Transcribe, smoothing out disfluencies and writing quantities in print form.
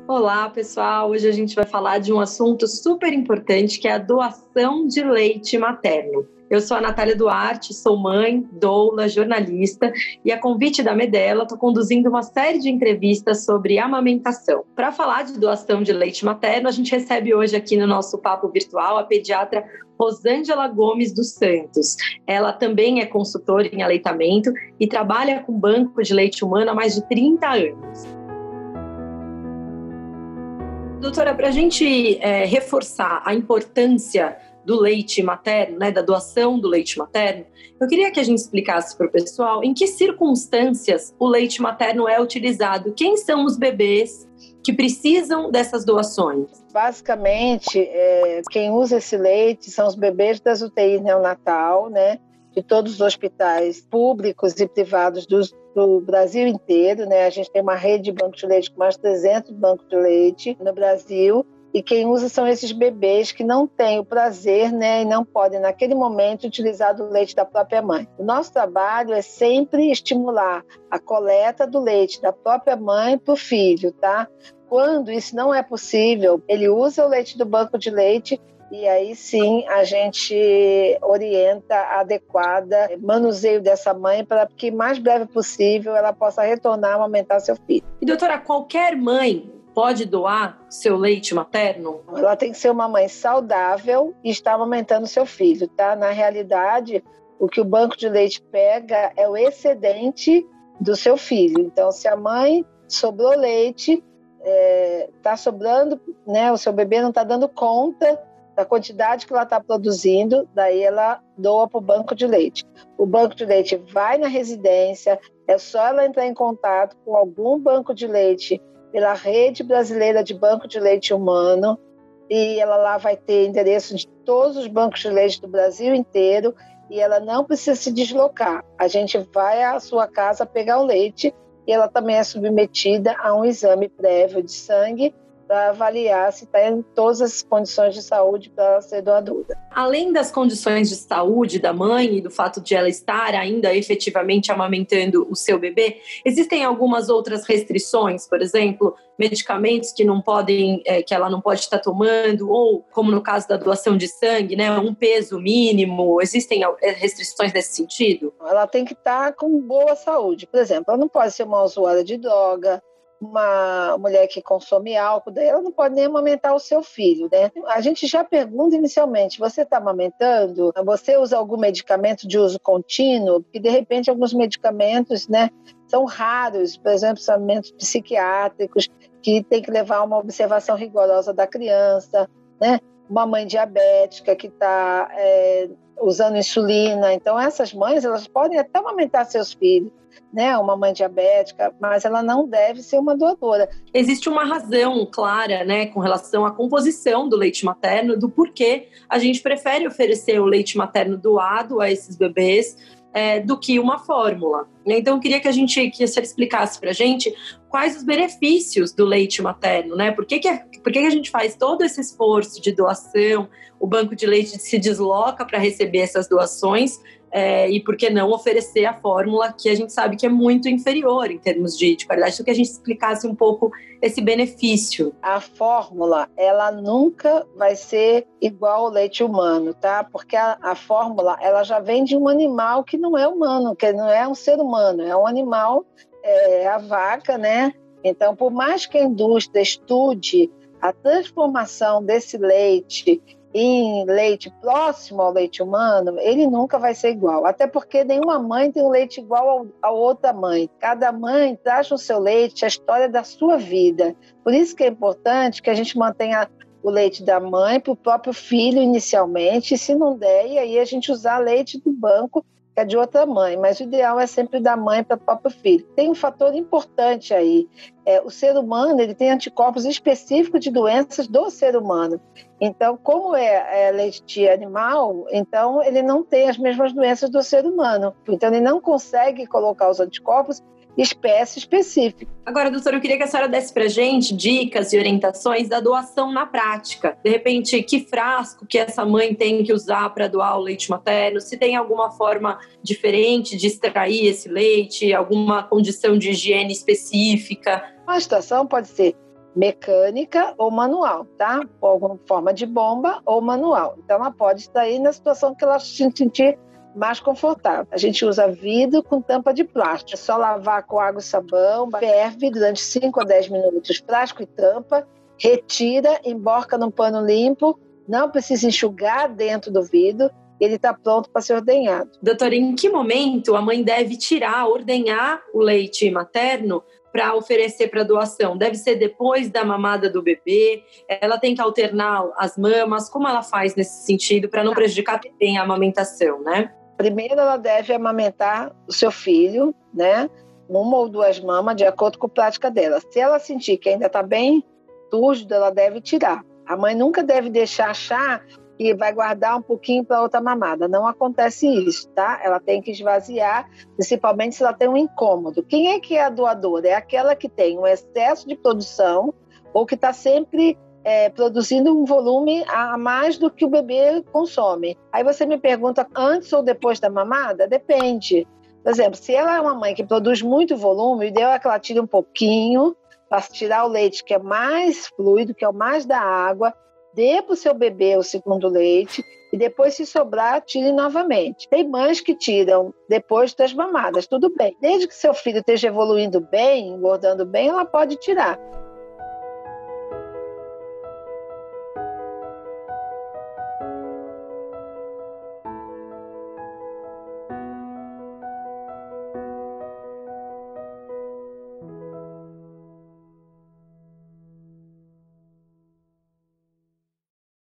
Olá, pessoal! Hoje a gente vai falar de um assunto super importante, que é a doação de leite materno. Eu sou a Natália Duarte, sou mãe, doula, jornalista e, a convite da Medela, estou conduzindo uma série de entrevistas sobre amamentação. Para falar de doação de leite materno, a gente recebe hoje aqui no nosso papo virtual a pediatra Rosângela Gomes dos Santos. Ela também é consultora em aleitamento e trabalha com banco de leite humano há mais de 30 anos. Doutora, para a gente reforçar a importância do leite materno, da doação do leite materno, eu queria que a gente explicasse para o pessoal em que circunstâncias o leite materno é utilizado. Quem são os bebês que precisam dessas doações? Basicamente, quem usa esse leite são os bebês das UTIs neonatal, de todos os hospitais públicos e privados do Brasil inteiro, A gente tem uma rede de bancos de leite com mais de 300 bancos de leite no Brasil. E quem usa são esses bebês que não têm o prazer, e não podem, naquele momento, utilizar do leite da própria mãe. O nosso trabalho é sempre estimular a coleta do leite da própria mãe para o filho, tá? Quando isso não é possível, ele usa o leite do banco de leite e aí sim a gente orienta a adequada manuseio dessa mãe para que, mais breve possível, ela possa retornar a amamentar seu filho. E, doutora, qualquer mãe pode doar seu leite materno? Ela tem que ser uma mãe saudável e estar amamentando seu filho, tá? Na realidade, o que o banco de leite pega é o excedente do seu filho. Então, se a mãe sobrou leite, está sobrando, o seu bebê não está dando conta da quantidade que ela está produzindo, daí ela doa para o banco de leite. O banco de leite vai na residência, é só ela entrar em contato com algum banco de leite pela Rede Brasileira de Banco de Leite Humano, e ela lá vai ter endereço de todos os bancos de leite do Brasil inteiro, e ela não precisa se deslocar. A gente vai à sua casa pegar o leite, e ela também é submetida a um exame prévio de sangue para avaliar se está em todas as condições de saúde para ela ser doadora. Além das condições de saúde da mãe e do fato de ela estar ainda efetivamente amamentando o seu bebê, existem algumas outras restrições, por exemplo, medicamentos que não podem, que ela não pode estar tomando, ou como no caso da doação de sangue, um peso mínimo. Existem restrições nesse sentido? Ela tem que estar com boa saúde. Por exemplo, ela não pode ser uma usuária de droga, uma mulher que consome álcool, daí ela não pode nem amamentar o seu filho, A gente já pergunta inicialmente, você está amamentando? Você usa algum medicamento de uso contínuo? Porque, de repente, alguns medicamentos, são raros, por exemplo, tratamentos psiquiátricos, que tem que levar a uma observação rigorosa da criança, Uma mãe diabética que está usando insulina. Então, essas mães, elas podem até amamentar seus filhos, uma mãe diabética, mas ela não deve ser uma doadora. Existe uma razão clara, com relação à composição do leite materno, do porquê a gente prefere oferecer o leite materno doado a esses bebês do que uma fórmula. Então, eu queria que você explicasse para a gente quais os benefícios do leite materno, Por que a gente faz todo esse esforço de doação, o banco de leite se desloca para receber essas doações, e por que não oferecer a fórmula, que a gente sabe que é muito inferior em termos de qualidade? Então, que a gente explicasse um pouco esse benefício. A fórmula, ela nunca vai ser igual ao leite humano, tá? Porque a fórmula, ela já vem de um animal que não é humano, que não é um ser humano, é um animal, a vaca, Então, por mais que a indústria estude a transformação desse leite em leite próximo ao leite humano, ele nunca vai ser igual. Até porque nenhuma mãe tem um leite igual a outra mãe. Cada mãe traz no seu leite a história da sua vida. Por isso que é importante que a gente mantenha o leite da mãe para o próprio filho inicialmente, e se não der, e aí a gente usar leite do banco, que é de outra mãe, mas o ideal é sempre da mãe para o próprio filho. Tem um fator importante aí, o ser humano ele tem anticorpos específicos de doenças do ser humano. Então, como é leite de animal, então ele não tem as mesmas doenças do ser humano. Então, ele não consegue colocar os anticorpos espécie específica. Agora, doutora, eu queria que a senhora desse pra gente dicas e orientações da doação na prática. De repente, que frasco que essa mãe tem que usar para doar o leite materno? Se tem alguma forma diferente de extrair esse leite, alguma condição de higiene específica? Uma situação pode ser mecânica ou manual, tá? Ou alguma forma de bomba ou manual. Então ela pode extrair na situação que ela se sentir mais confortável. A gente usa vidro com tampa de plástico. É só lavar com água e sabão, ferve durante 5 a 10 minutos, plástico e tampa, retira, emborca num pano limpo, não precisa enxugar dentro do vidro, ele está pronto para ser ordenhado. Doutora, em que momento a mãe deve ordenhar o leite materno para oferecer para doação? Deve ser depois da mamada do bebê? Ela tem que alternar as mamas? Como ela faz nesse sentido para não prejudicar também a amamentação, né? Primeiro ela deve amamentar o seu filho, né? 1 ou 2 mamas, de acordo com a prática dela. Se ela sentir que ainda está bem túrgido, ela deve tirar. A mãe nunca deve deixar achar que vai guardar um pouquinho para outra mamada. Não acontece isso, tá? Ela tem que esvaziar, principalmente se ela tem um incômodo. Quem é que é a doadora? É aquela que tem um excesso de produção ou que está sempre produzindo um volume a mais do que o bebê consome. Aí você me pergunta, antes ou depois da mamada? Depende. Por exemplo, se ela é uma mãe que produz muito volume, o ideal é que ela tire um pouquinho para tirar o leite que é mais fluido, que é o mais da água, dê para o seu bebê o segundo leite e depois, se sobrar, tire novamente. Tem mães que tiram depois das mamadas, tudo bem. Desde que seu filho esteja evoluindo bem, engordando bem, ela pode tirar.